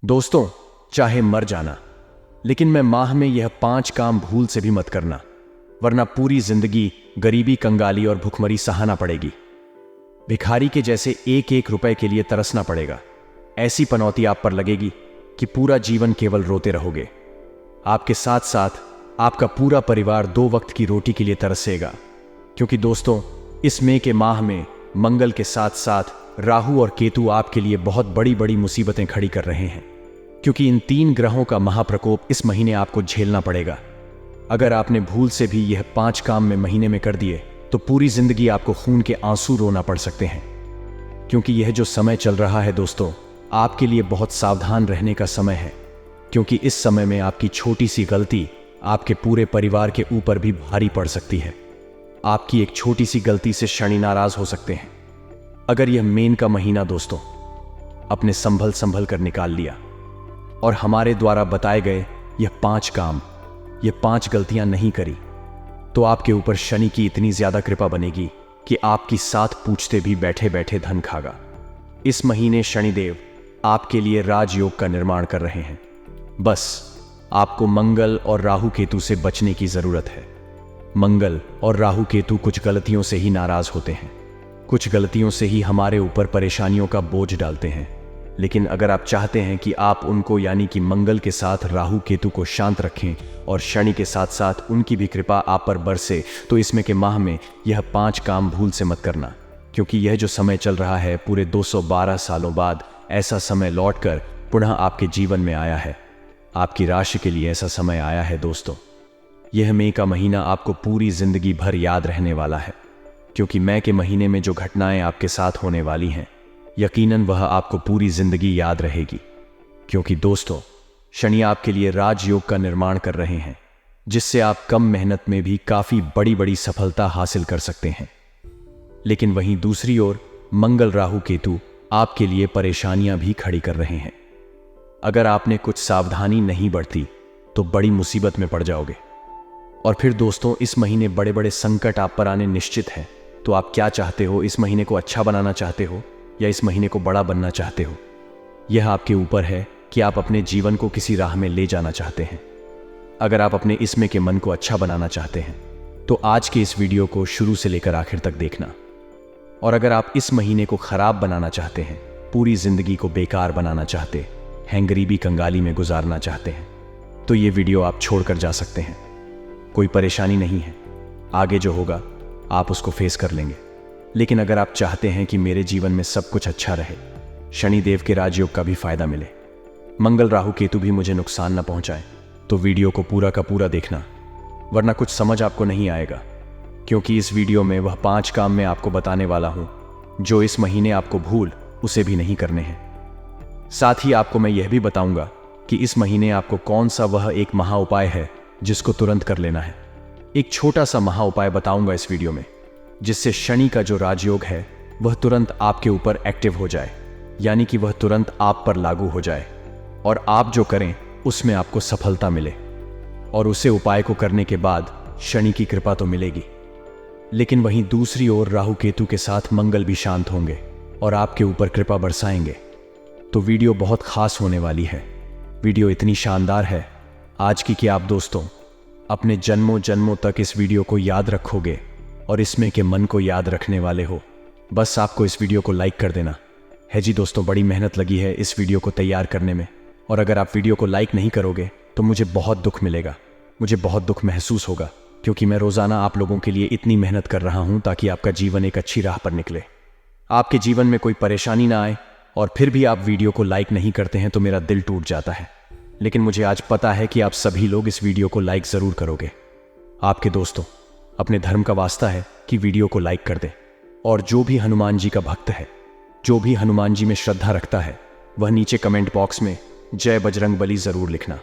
दोस्तों, चाहे मर जाना, लेकिन मैं माह में यह 5 काम भूल से भी मत करना, वरना पूरी जिंदगी गरीबी, कंगाली और भुखमरी सहाना पड़ेगी। भिखारी के जैसे एक एक रुपए के लिए तरसना पड़ेगा। ऐसी पनौती आप पर लगेगी कि पूरा जीवन केवल रोते रहोगे। आपके साथ साथ आपका पूरा परिवार 2 वक्त की रोटी के लिए तरसेगा। क्योंकि दोस्तों, इस मई के माह में मंगल के साथ साथ राहु और केतु आपके लिए बहुत बड़ी बड़ी मुसीबतें खड़ी कर रहे हैं। क्योंकि इन 3 ग्रहों का महाप्रकोप इस महीने आपको झेलना पड़ेगा। अगर आपने भूल से भी यह 5 काम में महीने में कर दिए तो पूरी जिंदगी आपको खून के आंसू रोना पड़ सकते हैं। क्योंकि यह जो समय चल रहा है दोस्तों, आपके लिए बहुत सावधान रहने का समय है। क्योंकि इस समय में आपकी छोटी सी गलती आपके पूरे परिवार के ऊपर भी भारी पड़ सकती है। आपकी एक छोटी सी गलती से शनि नाराज हो सकते हैं। अगर यह मेन का महीना दोस्तों अपने संभल कर निकाल लिया और हमारे द्वारा बताए गए यह 5 काम, यह 5 गलतियां नहीं करी, तो आपके ऊपर शनि की इतनी ज्यादा कृपा बनेगी कि आपकी साथ पूछते भी बैठे बैठे धन खागा। इस महीने शनिदेव आपके लिए राजयोग का निर्माण कर रहे हैं। बस आपको मंगल और राहु केतु से बचने की जरूरत है। मंगल और राहु केतु कुछ गलतियों से ही नाराज होते हैं, कुछ गलतियों से ही हमारे ऊपर परेशानियों का बोझ डालते हैं। लेकिन अगर आप चाहते हैं कि आप उनको यानी कि मंगल के साथ राहु केतु को शांत रखें और शनि के साथ साथ उनकी भी कृपा आप पर बरसे, तो इसमें के माह में यह 5 काम भूल से मत करना। क्योंकि यह जो समय चल रहा है, पूरे 212 सालों बाद ऐसा समय लौटकर पुनः आपके जीवन में आया है। आपकी राशि के लिए ऐसा समय आया है दोस्तों। यह मई का महीना आपको पूरी जिंदगी भर याद रहने वाला है। क्योंकि मई के महीने में जो घटनाएं आपके साथ होने वाली हैं, यकीनन वह आपको पूरी जिंदगी याद रहेगी। क्योंकि दोस्तों, शनि आपके लिए राजयोग का निर्माण कर रहे हैं, जिससे आप कम मेहनत में भी काफी बड़ी बड़ी सफलता हासिल कर सकते हैं। लेकिन वहीं दूसरी ओर मंगल राहु केतु आपके लिए परेशानियां भी खड़ी कर रहे हैं। अगर आपने कुछ सावधानी नहीं बरती तो बड़ी मुसीबत में पड़ जाओगे। और फिर दोस्तों, इस महीने बड़े बड़े संकट आप पर आने निश्चित है। तो आप क्या चाहते हो? इस महीने को अच्छा बनाना चाहते हो या इस महीने को बड़ा बनना चाहते हो? यह आपके ऊपर है कि आप अपने जीवन को किसी राह में ले जाना चाहते हैं। अगर आप अपने इसमें के मन को अच्छा बनाना चाहते हैं तो आज के इस वीडियो को शुरू से लेकर आखिर तक देखना। और अगर आप इस महीने को खराब बनाना चाहते हैं, पूरी जिंदगी को बेकार बनाना चाहते हैं, गरीबी कंगाली में गुजारना चाहते हैं, तो ये वीडियो आप छोड़कर जा सकते हैं। कोई परेशानी नहीं है, आगे जो होगा आप उसको फेस कर लेंगे। लेकिन अगर आप चाहते हैं कि मेरे जीवन में सब कुछ अच्छा रहे, शनिदेव के राजयोग का भी फायदा मिले, मंगल राहु केतु भी मुझे नुकसान न पहुंचाए, तो वीडियो को पूरा का पूरा देखना, वरना कुछ समझ आपको नहीं आएगा। क्योंकि इस वीडियो में वह 5 काम मैं आपको बताने वाला हूं जो इस महीने आपको भूल उसे भी नहीं करने हैं। साथ ही आपको मैं यह भी बताऊंगा कि इस महीने आपको कौन सा वह एक महा उपाय है जिसको तुरंत कर लेना है। एक छोटा सा महा उपाय बताऊंगा इस वीडियो में, जिससे शनि का जो राजयोग है वह तुरंत आपके ऊपर एक्टिव हो जाए, यानी कि वह तुरंत आप पर लागू हो जाए और आप जो करें उसमें आपको सफलता मिले। और उसे उपाय को करने के बाद शनि की कृपा तो मिलेगी, लेकिन वहीं दूसरी ओर राहु केतु के साथ मंगल भी शांत होंगे और आपके ऊपर कृपा बरसाएंगे। तो वीडियो बहुत खास होने वाली है। वीडियो इतनी शानदार है आज की कि आप दोस्तों अपने जन्मों जन्मों तक इस वीडियो को याद रखोगे और इसमें के मन को याद रखने वाले हो। बस आपको इस वीडियो को लाइक कर देना है। जी दोस्तों, बड़ी मेहनत लगी है इस वीडियो को तैयार करने में, और अगर आप वीडियो को लाइक नहीं करोगे तो मुझे बहुत दुख मिलेगा, मुझे बहुत दुख महसूस होगा। क्योंकि मैं रोजाना आप लोगों के लिए इतनी मेहनत कर रहा हूं ताकि आपका जीवन एक अच्छी राह पर निकले, आपके जीवन में कोई परेशानी ना आए। और फिर भी आप वीडियो को लाइक नहीं करते हैं तो मेरा दिल टूट जाता है। लेकिन मुझे आज पता है कि आप सभी लोग इस वीडियो को लाइक जरूर करोगे। आपके दोस्तों, अपने धर्म का वास्ता है कि वीडियो को लाइक कर दे। और जो भी हनुमान जी का भक्त है, जो भी हनुमान जी में श्रद्धा रखता है, वह नीचे कमेंट बॉक्स में जय बजरंग बली जरूर लिखना।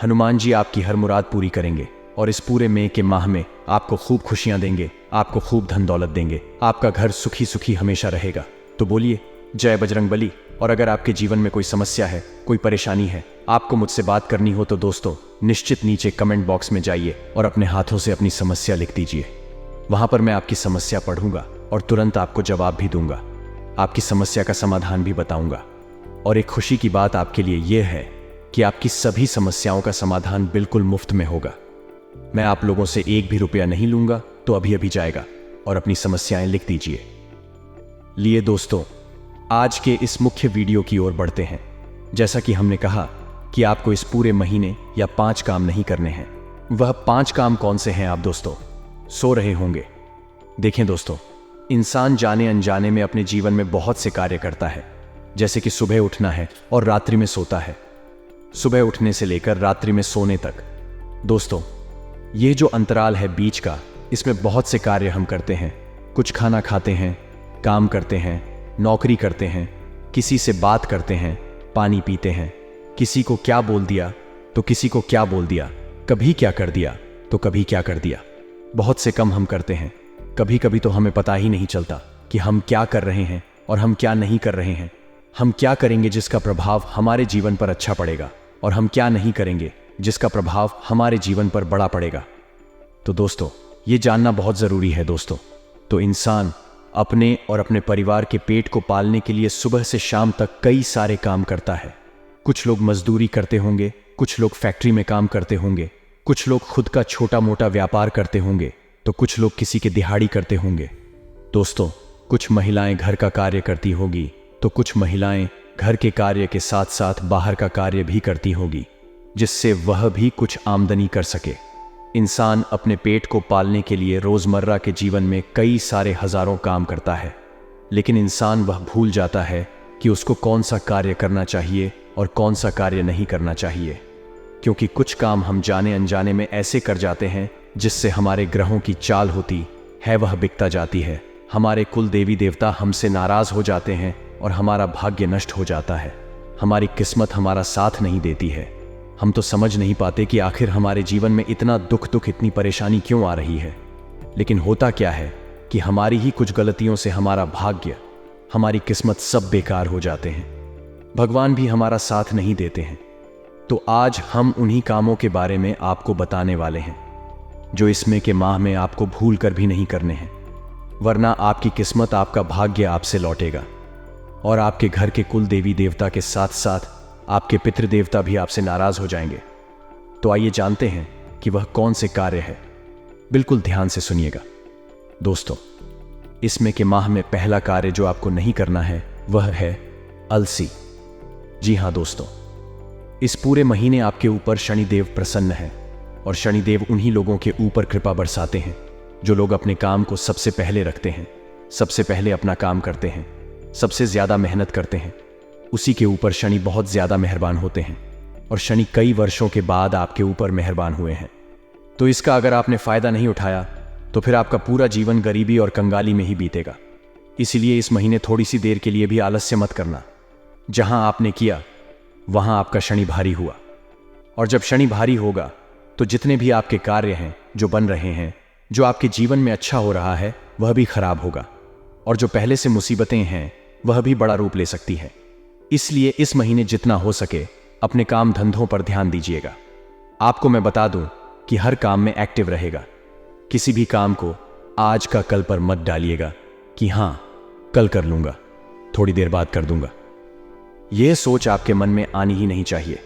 हनुमान जी आपकी हर मुराद पूरी करेंगे और इस पूरे मई के माह में आपको खूब खुशियां देंगे, आपको खूब धन दौलत देंगे, आपका घर सुखी सुखी हमेशा रहेगा। तो बोलिए जय बजरंग बली। और अगर आपके जीवन में कोई समस्या है, कोई परेशानी है, आपको मुझसे बात करनी हो, तो दोस्तों निश्चित नीचे कमेंट बॉक्स में जाइए और अपने हाथों से अपनी समस्या लिख दीजिए। वहां पर मैं आपकी समस्या पढ़ूंगा और तुरंत आपको जवाब भी दूंगा, आपकी समस्या का समाधान भी बताऊंगा। और एक खुशी की बात आपके लिए यह है कि आपकी सभी समस्याओं का समाधान बिल्कुल मुफ्त में होगा। मैं आप लोगों से एक भी रुपया नहीं लूंगा, तो अभी अभी जाएगा और अपनी समस्याएं लिख दीजिए। लिए दोस्तों, आज के इस मुख्य वीडियो की ओर बढ़ते हैं। जैसा कि हमने कहा कि आपको इस पूरे महीने या 5 काम नहीं करने हैं। वह 5 काम कौन से हैं आप दोस्तों सो रहे होंगे। देखें दोस्तों, इंसान जाने अनजाने में अपने जीवन में बहुत से कार्य करता है, जैसे कि सुबह उठना है और रात्रि में सोता है, सुबह उठने से लेकर रात्रि में सोने तक। दोस्तों, यह जो अंतराल है बीच का, इसमें बहुत से कार्य हम करते हैं। कुछ खाना खाते हैं, काम करते हैं, नौकरी करते हैं, किसी से बात करते हैं, पानी पीते हैं, किसी को क्या बोल दिया तो किसी को क्या बोल दिया, कभी क्या कर दिया तो कभी क्या कर दिया। बहुत से कम हम करते हैं। कभी कभी तो हमें पता ही नहीं चलता कि हम क्या कर रहे हैं और हम क्या नहीं कर रहे हैं। हम क्या करेंगे जिसका प्रभाव हमारे जीवन पर अच्छा पड़ेगा, और हम क्या नहीं करेंगे जिसका प्रभाव हमारे जीवन पर बड़ा पड़ेगा। तो दोस्तों, ये जानना बहुत ज़रूरी है दोस्तों। तो इंसान अपने और अपने परिवार के पेट को पालने के लिए सुबह से शाम तक कई सारे काम करता है। कुछ लोग मजदूरी करते होंगे, कुछ लोग फैक्ट्री में काम करते होंगे, कुछ लोग खुद का छोटा मोटा व्यापार करते होंगे, तो कुछ लोग किसी के दिहाड़ी करते होंगे। दोस्तों, कुछ महिलाएं घर का कार्य करती होगी, तो कुछ महिलाएं घर के कार्य के साथ साथ बाहर का कार्य भी करती होगी, जिससे वह भी कुछ आमदनी कर सके। इंसान अपने पेट को पालने के लिए रोजमर्रा के जीवन में कई सारे हजारों काम करता है, लेकिन इंसान वह भूल जाता है कि उसको कौन सा कार्य करना चाहिए और कौन सा कार्य नहीं करना चाहिए। क्योंकि कुछ काम हम जाने अनजाने में ऐसे कर जाते हैं जिससे हमारे ग्रहों की चाल होती है वह बिकता जाती है। हमारे कुल देवी देवता हमसे नाराज हो जाते हैं और हमारा भाग्य नष्ट हो जाता है। हमारी किस्मत हमारा साथ नहीं देती है। हम तो समझ नहीं पाते कि आखिर हमारे जीवन में इतना दुख इतनी परेशानी क्यों आ रही है। लेकिन होता क्या है कि हमारी ही कुछ गलतियों से हमारा भाग्य, हमारी किस्मत सब बेकार हो जाते हैं। भगवान भी हमारा साथ नहीं देते हैं। तो आज हम उन्हीं कामों के बारे में आपको बताने वाले हैं जो इसमें के माह में आपको भूल कर भी नहीं करने हैं, वरना आपकी किस्मत, आपका भाग्य आपसे लौटेगा और आपके घर के कुल देवी देवता के साथ साथ आपके पितृदेवता भी आपसे नाराज हो जाएंगे। तो आइए जानते हैं कि वह कौन से कार्य है। बिल्कुल ध्यान से सुनिएगा दोस्तों। इसमें के माह में पहला कार्य जो आपको नहीं करना है वह है अलसी। जी हां दोस्तों, इस पूरे महीने आपके ऊपर शनिदेव प्रसन्न है और शनिदेव उन्हीं लोगों के ऊपर कृपा बरसाते हैं जो लोग अपने काम को सबसे पहले रखते हैं, सबसे पहले अपना काम करते हैं, सबसे ज्यादा मेहनत करते हैं। उसी के ऊपर शनि बहुत ज्यादा मेहरबान होते हैं और शनि कई वर्षों के बाद आपके ऊपर मेहरबान हुए हैं। तो इसका अगर आपने फायदा नहीं उठाया तो फिर आपका पूरा जीवन गरीबी और कंगाली में ही बीतेगा। इसीलिए इस महीने थोड़ी सी देर के लिए भी आलस्य मत करना। जहां आपने किया वहां आपका शनि भारी हुआ, और जब शनि भारी होगा तो जितने भी आपके कार्य हैं जो बन रहे हैं, जो आपके जीवन में अच्छा हो रहा है, वह भी खराब होगा, और जो पहले से मुसीबतें हैं वह भी बड़ा रूप ले सकती है। इसलिए इस महीने जितना हो सके अपने काम धंधों पर ध्यान दीजिएगा। आपको मैं बता दूं कि हर काम में एक्टिव रहेगा। किसी भी काम को आज का कल पर मत डालिएगा कि हां कल कर लूंगा, थोड़ी देर बाद कर दूंगा। यह सोच आपके मन में आनी ही नहीं चाहिए।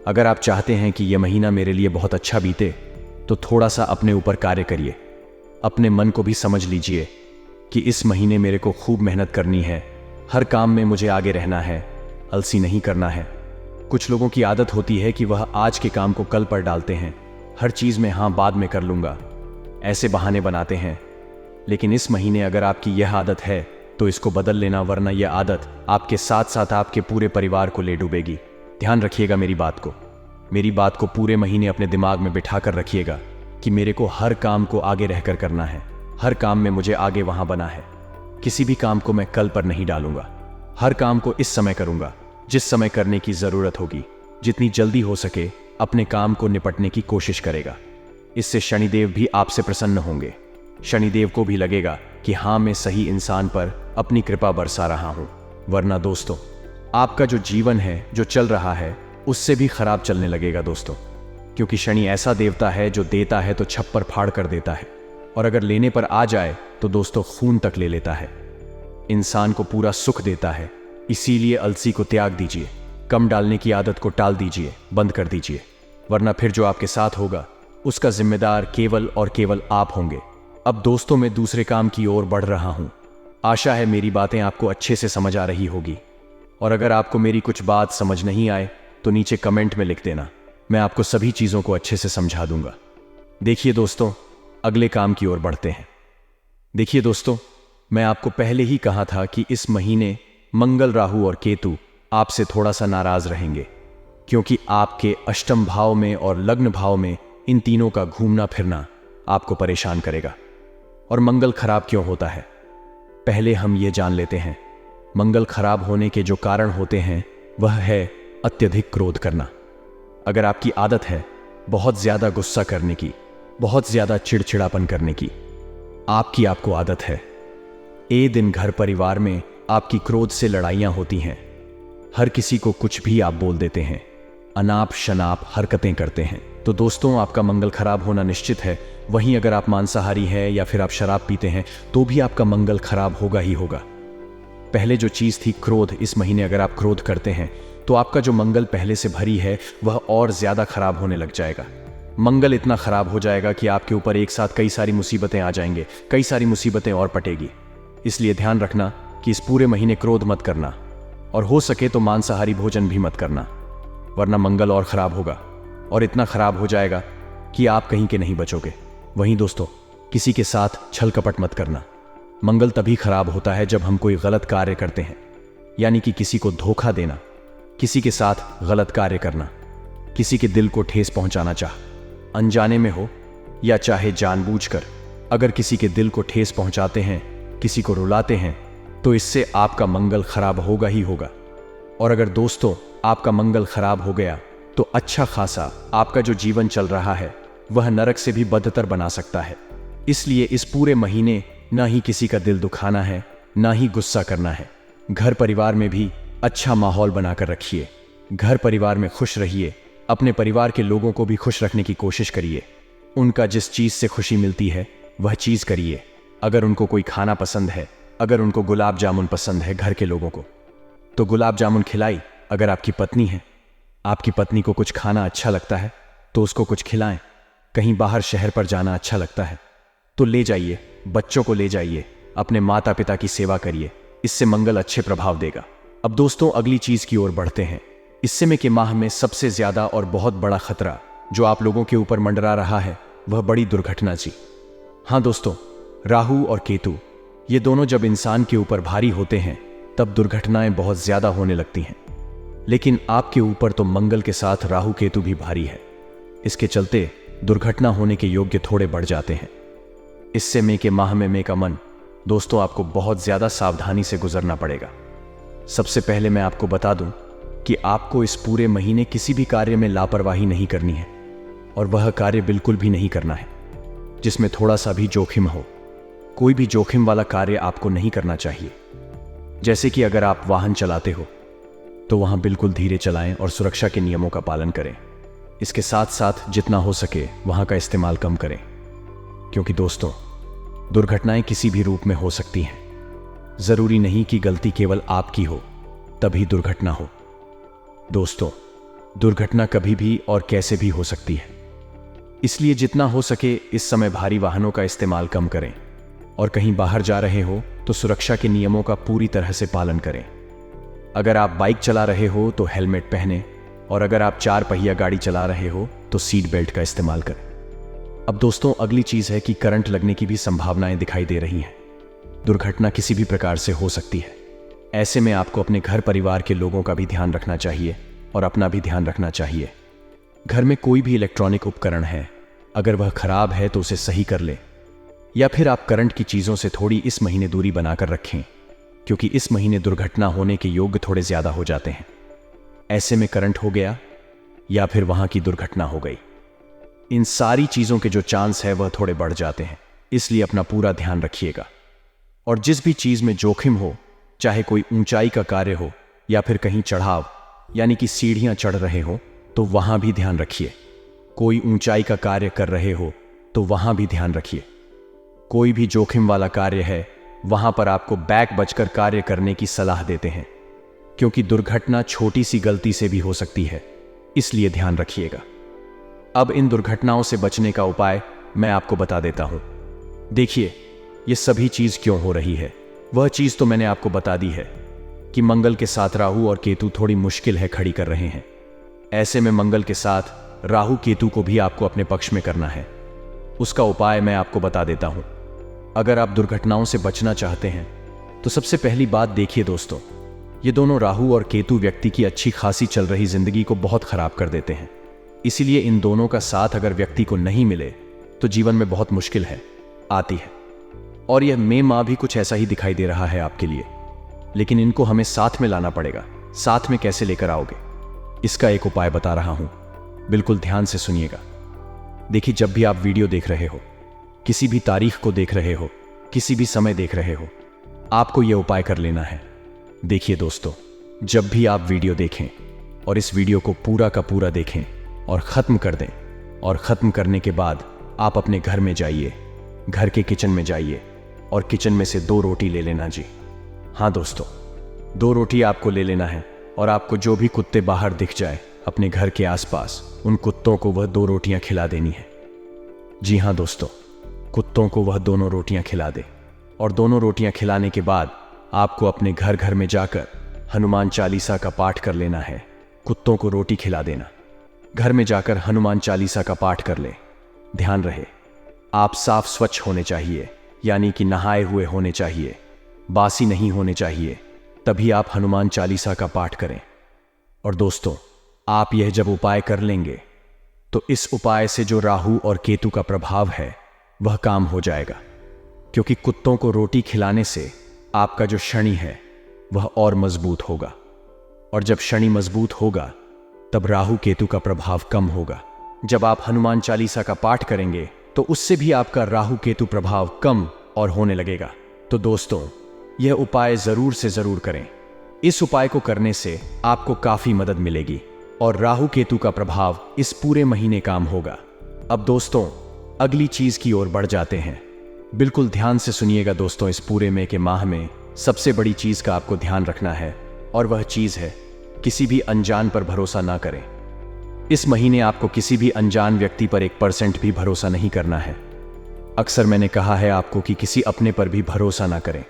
अगर आप चाहते हैं कि यह महीना मेरे लिए बहुत अच्छा बीते तो थोड़ा सा अपने ऊपर कार्य करिए। अपने मन को भी समझ लीजिए कि इस महीने मेरे को खूब मेहनत करनी है, हर काम में मुझे आगे रहना है, अलसी नहीं करना है। कुछ लोगों की आदत होती है कि वह आज के काम को कल पर डालते हैं, हर चीज में हां बाद में कर लूंगा, ऐसे बहाने बनाते हैं। लेकिन इस महीने अगर आपकी यह आदत है तो इसको बदल लेना, वरना यह आदत आपके साथ साथ आपके पूरे परिवार को ले डूबेगी। ध्यान रखिएगा मेरी बात को पूरे महीने अपने दिमाग में बिठा कर रखिएगा कि मेरे को हर काम को आगे रहकर करना है, हर काम में मुझे आगे वहां बना है। किसी भी काम को मैं कल पर नहीं डालूंगा, हर काम को इस समय करूंगा जिस समय करने की जरूरत होगी। जितनी जल्दी हो सके अपने काम को निपटने की कोशिश करेगा। इससे शनिदेव भी आपसे प्रसन्न होंगे। शनिदेव को भी लगेगा कि हां मैं सही इंसान पर अपनी कृपा बरसा रहा हूं। वरना दोस्तों, आपका जो जीवन है, जो चल रहा है, उससे भी खराब चलने लगेगा दोस्तों। क्योंकि शनि ऐसा देवता है जो देता है तो छप्पर फाड़ कर देता है, और अगर लेने पर आ जाए तो दोस्तों खून तक ले लेता है। इंसान को पूरा सुख देता है, इसीलिए अलसी को त्याग दीजिए, कम डालने की आदत को टाल दीजिए, बंद कर दीजिए, वरना फिर जो आपके साथ होगा उसका जिम्मेदार केवल और केवल आप होंगे। अब दोस्तों, मैं दूसरे काम की ओर बढ़ रहा हूं। आशा है मेरी बातें आपको अच्छे से समझ आ रही होगी, और अगर आपको मेरी कुछ बात समझ नहीं आए तो नीचे कमेंट में लिख देना, मैं आपको सभी चीज़ों को अच्छे से समझा दूंगा। देखिए दोस्तों, अगले काम की ओर बढ़ते हैं। देखिए दोस्तों, मैं आपको पहले ही कहा था कि इस महीने मंगल, राहु और केतु आपसे थोड़ा सा नाराज रहेंगे, क्योंकि आपके अष्टम भाव में और लग्न भाव में इन तीनों का घूमना फिरना आपको परेशान करेगा। और मंगल खराब क्यों होता है, पहले हम ये जान लेते हैं। मंगल खराब होने के जो कारण होते हैं वह है अत्यधिक क्रोध करना। अगर आपकी आदत है बहुत ज्यादा गुस्सा करने की, बहुत ज्यादा चिड़चिड़ापन करने की, आपको आदत है, ए दिन घर परिवार में आपकी क्रोध से लड़ाइयां होती हैं, हर किसी को कुछ भी आप बोल देते हैं, अनाप शनाप हरकतें करते हैं, तो दोस्तों आपका मंगल खराब होना निश्चित है। वहीं अगर आप मांसाहारी हैं या फिर आप शराब पीते हैं तो भी आपका मंगल खराब होगा ही होगा। पहले जो चीज थी क्रोध, इस महीने अगर आप क्रोध करते हैं तो आपका जो मंगल पहले से भरी है वह और ज्यादा खराब होने लग जाएगा। मंगल इतना खराब हो जाएगा कि आपके ऊपर एक साथ कई सारी मुसीबतें आ जाएंगे, कई सारी मुसीबतें और पटेगी। इसलिए ध्यान रखना कि इस पूरे महीने क्रोध मत करना, और हो सके तो मांसाहारी भोजन भी मत करना, वरना मंगल और खराब होगा और इतना खराब हो जाएगा कि आप कहीं के नहीं बचोगे। वहीं दोस्तों, किसी के साथ छल कपट मत करना। मंगल तभी खराब होता है जब हम कोई गलत कार्य करते हैं, यानी कि किसी को धोखा देना, किसी के साथ गलत कार्य करना, किसी के दिल को ठेस पहुंचाना, चाह अनजाने में हो या चाहे जानबूझकर। अगर किसी के दिल को ठेस पहुंचाते हैं, किसी को रुलाते हैं, तो इससे आपका मंगल खराब होगा ही होगा। और अगर दोस्तों आपका मंगल खराब हो गया तो अच्छा खासा आपका जो जीवन चल रहा है वह नरक से भी बदतर बना सकता है। इसलिए इस पूरे महीने ना ही किसी का दिल दुखाना है, ना ही गुस्सा करना है। घर परिवार में भी अच्छा माहौल बनाकर रखिए, घर परिवार में खुश रहिए, अपने परिवार के लोगों को भी खुश रखने की कोशिश करिए। उनका जिस चीज से खुशी मिलती है वह चीज करिए। अगर उनको कोई खाना पसंद है, अगर उनको गुलाब जामुन पसंद है घर के लोगों को, तो गुलाब जामुन खिलाई। अगर आपकी पत्नी है, आपकी पत्नी को कुछ खाना अच्छा लगता है तो उसको कुछ खिलाएं। कहीं बाहर शहर पर जाना अच्छा लगता है तो ले जाइए, बच्चों को ले जाइए, अपने माता पिता की सेवा करिए, इससे मंगल अच्छे प्रभाव देगा। अब दोस्तों अगली चीज की ओर बढ़ते हैं। इस समय के माह में सबसे ज्यादा और बहुत बड़ा खतरा जो आप लोगों के ऊपर मंडरा रहा है वह बड़ी दुर्घटना जी। हाँ दोस्तों, राहु और केतु ये दोनों जब इंसान के ऊपर भारी होते हैं तब दुर्घटनाएं बहुत ज्यादा होने लगती हैं। लेकिन आपके ऊपर तो मंगल के साथ राहु केतु भी भारी है, इसके चलते दुर्घटना होने के योग्य थोड़े बढ़ जाते हैं। इससे मई के माह में मई का मन दोस्तों आपको बहुत ज्यादा सावधानी से गुजरना पड़ेगा। सबसे पहले मैं आपको बता दूं कि आपको इस पूरे महीने किसी भी कार्य में लापरवाही नहीं करनी है, और वह कार्य बिल्कुल भी नहीं करना है जिसमें थोड़ा सा भी जोखिम हो। कोई भी जोखिम वाला कार्य आपको नहीं करना चाहिए। जैसे कि अगर आप वाहन चलाते हो तो वहां बिल्कुल धीरे चलाएं और सुरक्षा के नियमों का पालन करें। इसके साथ साथ जितना हो सके वहां का इस्तेमाल कम करें, क्योंकि दोस्तों दुर्घटनाएं किसी भी रूप में हो सकती हैं। जरूरी नहीं कि गलती केवल आपकी हो तभी दुर्घटना हो। दोस्तों दुर्घटना कभी भी और कैसे भी हो सकती है, इसलिए जितना हो सके इस समय भारी वाहनों का इस्तेमाल कम करें, और कहीं बाहर जा रहे हो तो सुरक्षा के नियमों का पूरी तरह से पालन करें। अगर आप बाइक चला रहे हो तो हेलमेट पहने, और अगर आप 4 पहिया गाड़ी चला रहे हो तो सीट बेल्ट का इस्तेमाल करें। अब दोस्तों अगली चीज है कि करंट लगने की भी संभावनाएं दिखाई दे रही हैं। दुर्घटना किसी भी प्रकार से हो सकती है। ऐसे में आपको अपने घर परिवार के लोगों का भी ध्यान रखना चाहिए और अपना भी ध्यान रखना चाहिए। घर में कोई भी इलेक्ट्रॉनिक उपकरण है, अगर वह खराब है तो उसे सही कर ले, या फिर आप करंट की चीजों से थोड़ी इस महीने दूरी बनाकर रखें, क्योंकि इस महीने दुर्घटना होने के योग्य थोड़े ज्यादा हो जाते हैं। ऐसे में करंट हो गया या फिर वहां की दुर्घटना हो गई, इन सारी चीजों के जो चांस है वह थोड़े बढ़ जाते हैं। इसलिए अपना पूरा ध्यान रखिएगा। और जिस भी चीज में जोखिम हो, चाहे कोई ऊंचाई का कार्य हो या फिर कहीं चढ़ाव यानी कि सीढ़ियां चढ़ रहे हो, तो वहां भी ध्यान रखिए। कोई ऊंचाई का कार्य कर रहे हो तो वहां भी ध्यान रखिए। कोई भी जोखिम वाला कार्य है, वहां पर आपको बैक बचकर कार्य करने की सलाह देते हैं। क्योंकि दुर्घटना छोटी सी गलती से भी हो सकती है, इसलिए ध्यान रखिएगा। अब इन दुर्घटनाओं से बचने का उपाय मैं आपको बता देता हूं। देखिए, ये सभी चीज क्यों हो रही है, वह चीज तो मैंने आपको बता दी है कि मंगल के साथ राहु और केतु थोड़ी मुश्किल है खड़ी कर रहे हैं। ऐसे में मंगल के साथ राहु केतु को भी आपको अपने पक्ष में करना है। उसका उपाय मैं आपको बता देता हूं। अगर आप दुर्घटनाओं से बचना चाहते हैं तो सबसे पहली बात देखिए दोस्तों, ये दोनों राहु और केतु व्यक्ति की अच्छी खासी चल रही जिंदगी को बहुत खराब कर देते हैं। इसीलिए इन दोनों का साथ अगर व्यक्ति को नहीं मिले तो जीवन में बहुत मुश्किल आती है। और यह मई माह भी कुछ ऐसा ही दिखाई दे रहा है आपके लिए। लेकिन इनको हमें साथ में लाना पड़ेगा। साथ में कैसे लेकर आओगे, इसका एक उपाय बता रहा हूं, बिल्कुल ध्यान से सुनिएगा। देखिए, जब भी आप वीडियो देख रहे हो, किसी भी तारीख को देख रहे हो, किसी भी समय देख रहे हो, आपको यह उपाय कर लेना है। देखिए दोस्तों, जब भी आप वीडियो देखें और इस वीडियो को पूरा का पूरा देखें और ख़त्म कर दें, और ख़त्म करने के बाद आप अपने घर में जाइए, घर के किचन में जाइए और किचन में से 2 रोटी ले लेना जी। हाँ दोस्तों, 2 रोटी आपको ले लेना है और आपको जो भी कुत्ते बाहर दिख जाए अपने घर के आसपास, उन कुत्तों को वह 2 रोटियां खिला देनी है। जी हाँ दोस्तों, कुत्तों को वह दोनों रोटियां खिला दे। और दोनों रोटियां खिलाने के बाद आपको अपने घर घर में जाकर हनुमान चालीसा का पाठ कर लेना है। कुत्तों को रोटी खिला देना, घर में जाकर हनुमान चालीसा का पाठ कर ले। ध्यान रहे, आप साफ स्वच्छ होने चाहिए, यानी कि नहाए हुए होने चाहिए, बासी नहीं होने चाहिए, तभी आप हनुमान चालीसा का पाठ करें। और दोस्तों, आप यह जब उपाय कर लेंगे तो इस उपाय से जो राहु और केतु का प्रभाव है वह काम हो जाएगा। क्योंकि कुत्तों को रोटी खिलाने से आपका जो शनि है वह और मजबूत होगा, और जब शनि मजबूत होगा तब राहु केतु का प्रभाव कम होगा। जब आप हनुमान चालीसा का पाठ करेंगे तो उससे भी आपका राहु केतु प्रभाव कम और होने लगेगा। तो दोस्तों, यह उपाय जरूर से जरूर करें। इस उपाय को करने से आपको काफी मदद मिलेगी और राहु केतु का प्रभाव इस पूरे महीने काम होगा। अब दोस्तों, अगली चीज की ओर बढ़ जाते हैं। बिल्कुल ध्यान से सुनिएगा दोस्तों, इस पूरे मई के माह में सबसे बड़ी चीज का आपको ध्यान रखना है, और वह चीज है किसी भी अनजान पर भरोसा ना करें। इस महीने आपको किसी भी अनजान व्यक्ति पर 1% भी भरोसा नहीं करना है। अक्सर मैंने कहा है आपको कि किसी अपने पर भी भरोसा ना करें,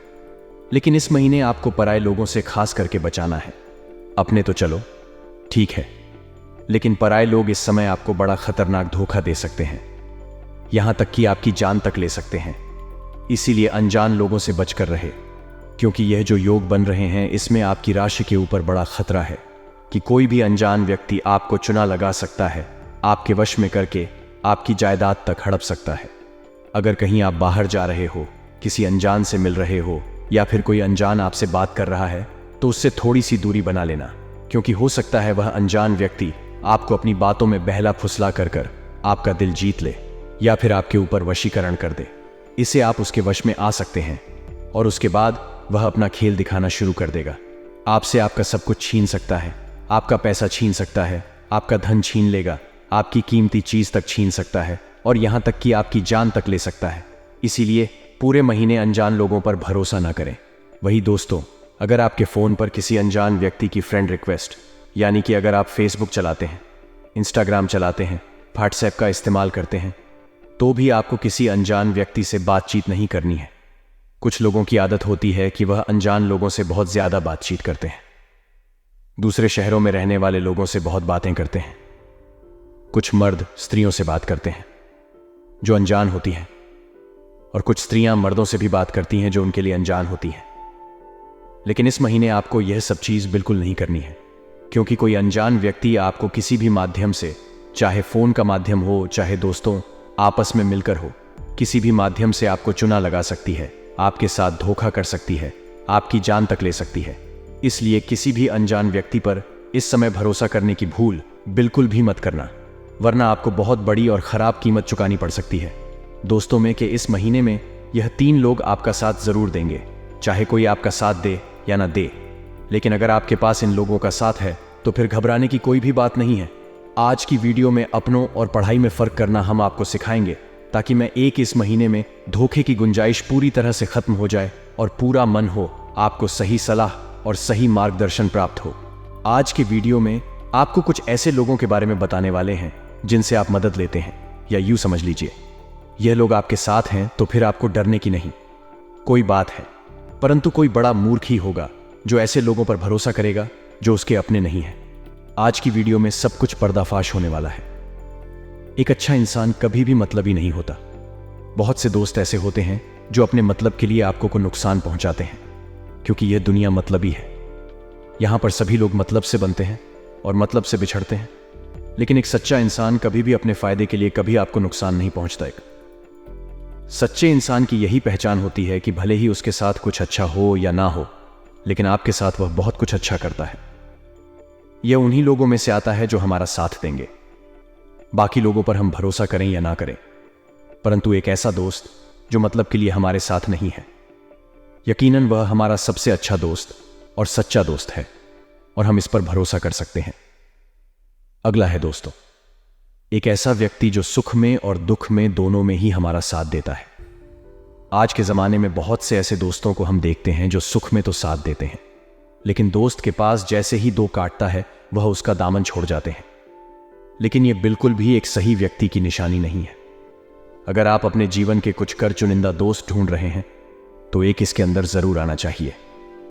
लेकिन इस महीने आपको पराये लोगों से खास करके बचाना है। अपने तो चलो ठीक है, लेकिन पराये लोग इस समय आपको बड़ा खतरनाक धोखा दे सकते हैं, यहां तक कि आपकी जान तक ले सकते हैं। इसीलिए अनजान लोगों से बचकर रहे, क्योंकि यह जो योग बन रहे हैं इसमें आपकी राशि के ऊपर बड़ा खतरा है कि कोई भी अनजान व्यक्ति आपको चुना लगा सकता है, आपके वश में करके आपकी जायदाद तक हड़प सकता है। अगर कहीं आप बाहर जा रहे हो, किसी अनजान से मिल रहे हो, या फिर कोई अनजान आपसे बात कर रहा है, तो उससे थोड़ी सी दूरी बना लेना, क्योंकि हो सकता है वह अनजान व्यक्ति आपको अपनी बातों में बहला फुसला कर आपका दिल जीत ले, या फिर आपके ऊपर वशीकरण कर दे। इसे आप उसके वश में आ सकते हैं और उसके बाद वह अपना खेल दिखाना शुरू कर देगा। आपसे आपका सब कुछ छीन सकता है, आपका पैसा छीन सकता है, आपका धन छीन लेगा, आपकी कीमती चीज तक छीन सकता है, और यहां तक कि आपकी जान तक ले सकता है। इसीलिए पूरे महीने अनजान लोगों पर भरोसा ना करें। वही दोस्तों, अगर आपके फोन पर किसी अनजान व्यक्ति की फ्रेंड रिक्वेस्ट, यानी कि अगर आप फेसबुक चलाते हैं, इंस्टाग्राम चलाते हैं, व्हाट्सएप का इस्तेमाल करते हैं, तो भी आपको किसी अनजान व्यक्ति से बातचीत नहीं करनी है। कुछ लोगों की आदत होती है कि वह अनजान लोगों से बहुत ज्यादा बातचीत करते हैं, दूसरे शहरों में रहने वाले लोगों से बहुत बातें करते हैं। कुछ मर्द स्त्रियों से बात करते हैं जो अनजान होती हैं, और कुछ स्त्रियां मर्दों से भी बात करती हैं जो उनके लिए अनजान होती हैं। लेकिन इस महीने आपको यह सब चीज बिल्कुल नहीं करनी है, क्योंकि कोई अनजान व्यक्ति आपको किसी भी माध्यम से, चाहे फोन का माध्यम हो, चाहे दोस्तों आपस में मिलकर हो, किसी भी माध्यम से आपको चुना लगा सकती है, आपके साथ धोखा कर सकती है, आपकी जान तक ले सकती है। इसलिए किसी भी अनजान व्यक्ति पर इस समय भरोसा करने की भूल बिल्कुल भी मत करना, वरना आपको बहुत बड़ी और खराब कीमत चुकानी पड़ सकती है। दोस्तों में कि इस महीने में यह 3 लोग आपका साथ जरूर देंगे, चाहे कोई आपका साथ दे या ना दे। लेकिन अगर आपके पास इन लोगों का साथ है तो फिर घबराने की कोई भी बात नहीं है। आज की वीडियो में अपनों और पढ़ाई में फर्क करना हम आपको सिखाएंगे, ताकि मैं इस महीने में धोखे की गुंजाइश पूरी तरह से खत्म हो जाए और पूरा मन हो आपको सही सलाह और सही मार्गदर्शन प्राप्त हो। आज के वीडियो में आपको कुछ ऐसे लोगों के बारे में बताने वाले हैं जिनसे आप मदद लेते हैं, या यूं समझ लीजिए यह लोग आपके साथ हैं तो फिर आपको डरने की नहीं कोई बात है, परंतु कोई बड़ा मूर्ख ही होगा जो ऐसे लोगों पर भरोसा करेगा जो उसके अपने नहीं हैं। आज की वीडियो में सब कुछ पर्दाफाश होने वाला है। एक अच्छा इंसान कभी भी मतलबी नहीं होता। बहुत से दोस्त ऐसे होते हैं जो अपने मतलब के लिए आपको को नुकसान पहुंचाते हैं, क्योंकि यह दुनिया मतलबी है। यहां पर सभी लोग मतलब से बनते हैं और मतलब से बिछड़ते हैं, लेकिन एक सच्चा इंसान कभी भी अपने फायदे के लिए कभी आपको नुकसान नहीं पहुंचता। एक सच्चे इंसान की यही पहचान होती है कि भले ही उसके साथ कुछ अच्छा हो या ना हो, लेकिन आपके साथ वह बहुत कुछ अच्छा करता है। यह उन्हीं लोगों में से आता है जो हमारा साथ देंगे। बाकी लोगों पर हम भरोसा करें या ना करें, परंतु एक ऐसा दोस्त जो मतलब के लिए हमारे साथ नहीं है, यकीनन वह हमारा सबसे अच्छा दोस्त और सच्चा दोस्त है, और हम इस पर भरोसा कर सकते हैं। अगला है दोस्तों, एक ऐसा व्यक्ति जो सुख में और दुख में दोनों में ही हमारा साथ देता है। आज के जमाने में बहुत से ऐसे दोस्तों को हम देखते हैं जो सुख में तो साथ देते हैं, लेकिन दोस्त के पास जैसे ही दो काटता है वह उसका दामन छोड़ जाते हैं। लेकिन यह बिल्कुल भी एक सही व्यक्ति की निशानी नहीं है। अगर आप अपने जीवन के कुछ कर चुनिंदा दोस्त ढूंढ रहे हैं तो एक इसके अंदर जरूर आना चाहिए।